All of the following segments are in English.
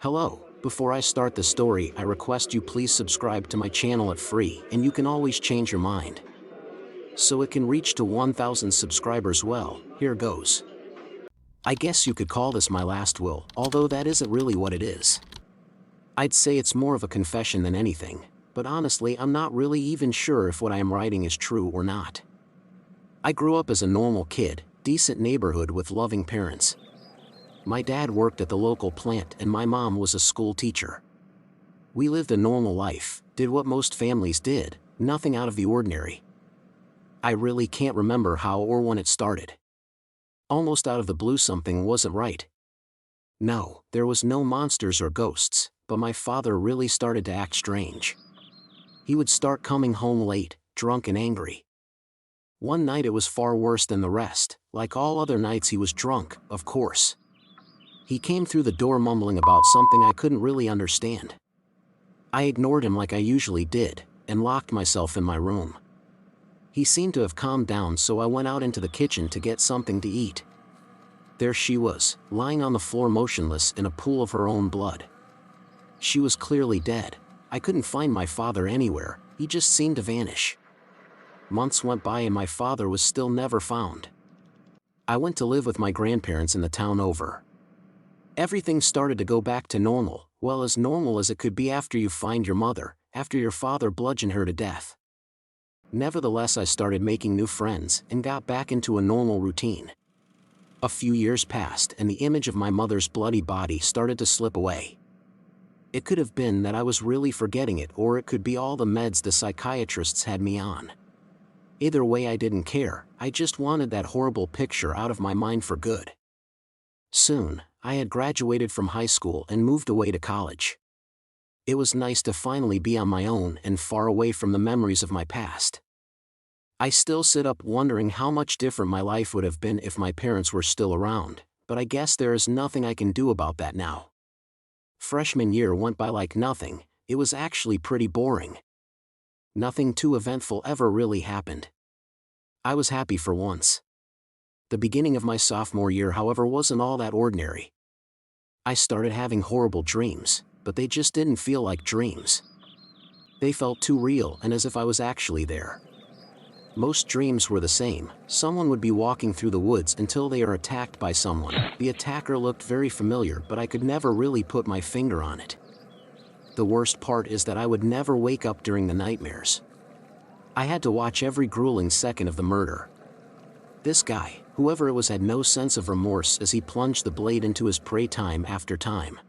Hello, before I start the story I request you please subscribe to my channel at free and you can always change your mind. So it can reach to 1,000 subscribers. Well, here goes. I guess you could call this my last will, although that isn't really what it is. I'd say it's more of a confession than anything, but honestly I'm not really even sure if what I am writing is true or not. I grew up as a normal kid, decent neighborhood with loving parents. My dad worked at the local plant and my mom was a school teacher. We lived a normal life, did what most families did, nothing out of the ordinary. I really can't remember how or when it started. Almost out of the blue something wasn't right. No, there was no monsters or ghosts, but my father really started to act strange. He would start coming home late, drunk and angry. One night it was far worse than the rest. Like all other nights he was drunk, of course. He came through the door mumbling about something I couldn't really understand. I ignored him like I usually did, and locked myself in my room. He seemed to have calmed down, so I went out into the kitchen to get something to eat. There she was, lying on the floor motionless in a pool of her own blood. She was clearly dead. I couldn't find my father anywhere, he just seemed to vanish. Months went by and my father was still never found. I went to live with my grandparents in the town over. Everything started to go back to normal, well, as normal as it could be after you find your mother, after your father bludgeoned her to death. Nevertheless, I started making new friends and got back into a normal routine. A few years passed and the image of my mother's bloody body started to slip away. It could have been that I was really forgetting it, or it could be all the meds the psychiatrists had me on. Either way, I didn't care, I just wanted that horrible picture out of my mind for good. Soon, I had graduated from high school and moved away to college. It was nice to finally be on my own and far away from the memories of my past. I still sit up wondering how much different my life would have been if my parents were still around, but I guess there is nothing I can do about that now. Freshman year went by like nothing. It was actually pretty boring. Nothing too eventful ever really happened. I was happy for once. The beginning of my sophomore year, however, wasn't all that ordinary. I started having horrible dreams, but they just didn't feel like dreams. They felt too real and as if I was actually there. Most dreams were the same. Someone would be walking through the woods until they are attacked by someone. The attacker looked very familiar, but I could never really put my finger on it. The worst part is that I would never wake up during the nightmares. I had to watch every grueling second of the murder. This guy, whoever it was, had no sense of remorse as he plunged the blade into his prey time after time.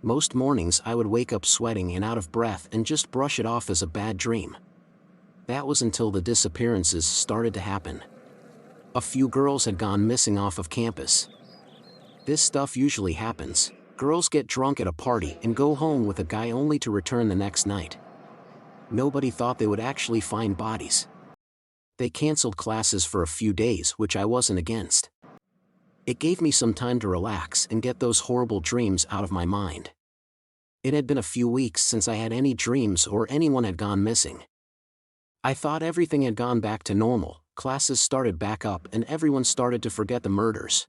Most mornings I would wake up sweating and out of breath and just brush it off as a bad dream. That was until the disappearances started to happen. A few girls had gone missing off of campus. This stuff usually happens. Girls get drunk at a party and go home with a guy only to return the next night. Nobody thought they would actually find bodies. They canceled classes for a few days, which I wasn't against. It gave me some time to relax and get those horrible dreams out of my mind. It had been a few weeks since I had any dreams or anyone had gone missing. I thought everything had gone back to normal, classes started back up and everyone started to forget the murders.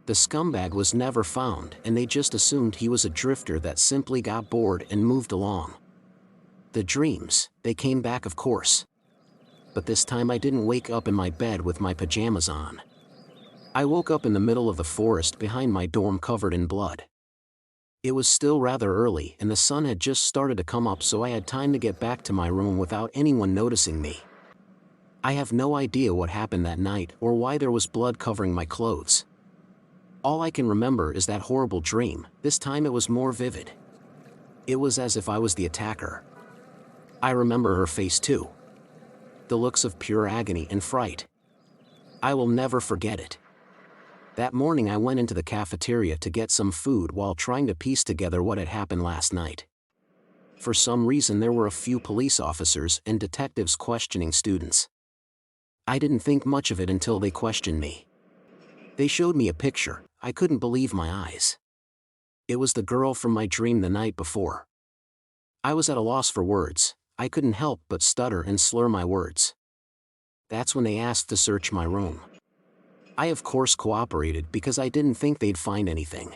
The scumbag was never found and they just assumed he was a drifter that simply got bored and moved along. The dreams, they came back of course. But this time I didn't wake up in my bed with my pajamas on. I woke up in the middle of the forest behind my dorm covered in blood. It was still rather early and the sun had just started to come up, so I had time to get back to my room without anyone noticing me. I have no idea what happened that night or why there was blood covering my clothes. All I can remember is that horrible dream. This time it was more vivid. It was as if I was the attacker. I remember her face too. The looks of pure agony and fright. I will never forget it. That morning I went into the cafeteria to get some food while trying to piece together what had happened last night. For some reason there were a few police officers and detectives questioning students. I didn't think much of it until they questioned me. They showed me a picture. I couldn't believe my eyes. It was the girl from my dream the night before. I was at a loss for words. I couldn't help but stutter and slur my words. That's when they asked to search my room. I of course cooperated because I didn't think they'd find anything.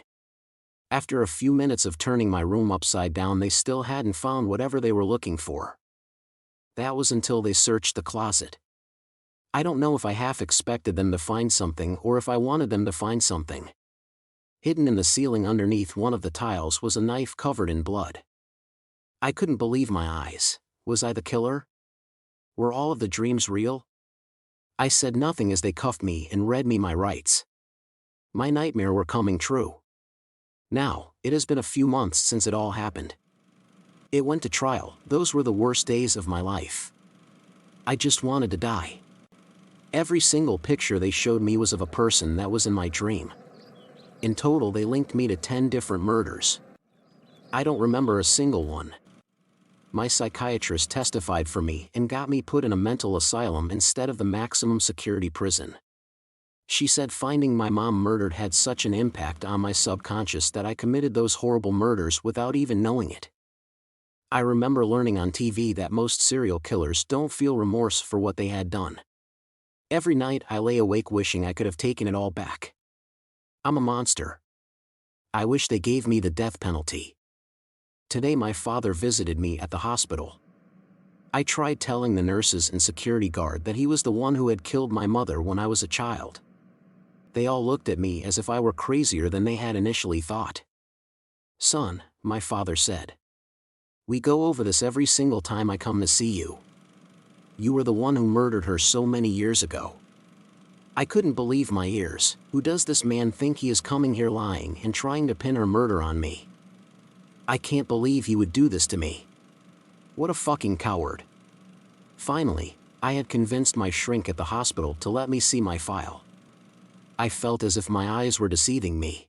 After a few minutes of turning my room upside down, they still hadn't found whatever they were looking for. That was until they searched the closet. I don't know if I half expected them to find something or if I wanted them to find something. Hidden in the ceiling underneath one of the tiles was a knife covered in blood. I couldn't believe my eyes. Was I the killer? Were all of the dreams real? I said nothing as they cuffed me and read me my rights. My nightmare were coming true. Now, it has been a few months since it all happened. It went to trial. Those were the worst days of my life. I just wanted to die. Every single picture they showed me was of a person that was in my dream. In total, they linked me to 10 different murders. I don't remember a single one. My psychiatrist testified for me and got me put in a mental asylum instead of the maximum security prison. She said finding my mom murdered had such an impact on my subconscious that I committed those horrible murders without even knowing it. I remember learning on TV that most serial killers don't feel remorse for what they had done. Every night I lay awake wishing I could have taken it all back. I'm a monster. I wish they gave me the death penalty. Today my father visited me at the hospital. I tried telling the nurses and security guard that he was the one who had killed my mother when I was a child. They all looked at me as if I were crazier than they had initially thought. Son, my father said. We go over this every single time I come to see you. You were the one who murdered her so many years ago. I couldn't believe my ears. Who does this man think he is coming here lying and trying to pin her murder on me? I can't believe he would do this to me. What a fucking coward. Finally, I had convinced my shrink at the hospital to let me see my file. I felt as if my eyes were deceiving me.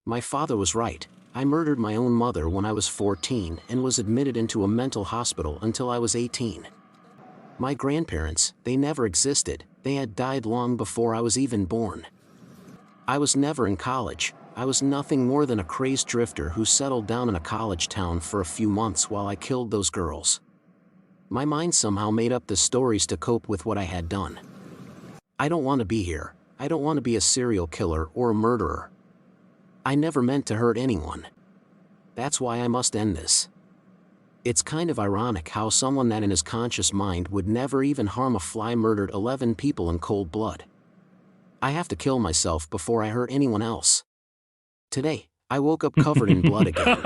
My father was right. I murdered my own mother when I was 14 and was admitted into a mental hospital until I was 18. My grandparents, they never existed. They had died long before I was even born. I was never in college. I was nothing more than a crazed drifter who settled down in a college town for a few months while I killed those girls. My mind somehow made up the stories to cope with what I had done. I don't want to be here. I don't want to be a serial killer or a murderer. I never meant to hurt anyone. That's why I must end this. It's kind of ironic how someone that in his conscious mind would never even harm a fly murdered 11 people in cold blood. I have to kill myself before I hurt anyone else. Today, I woke up covered in blood again.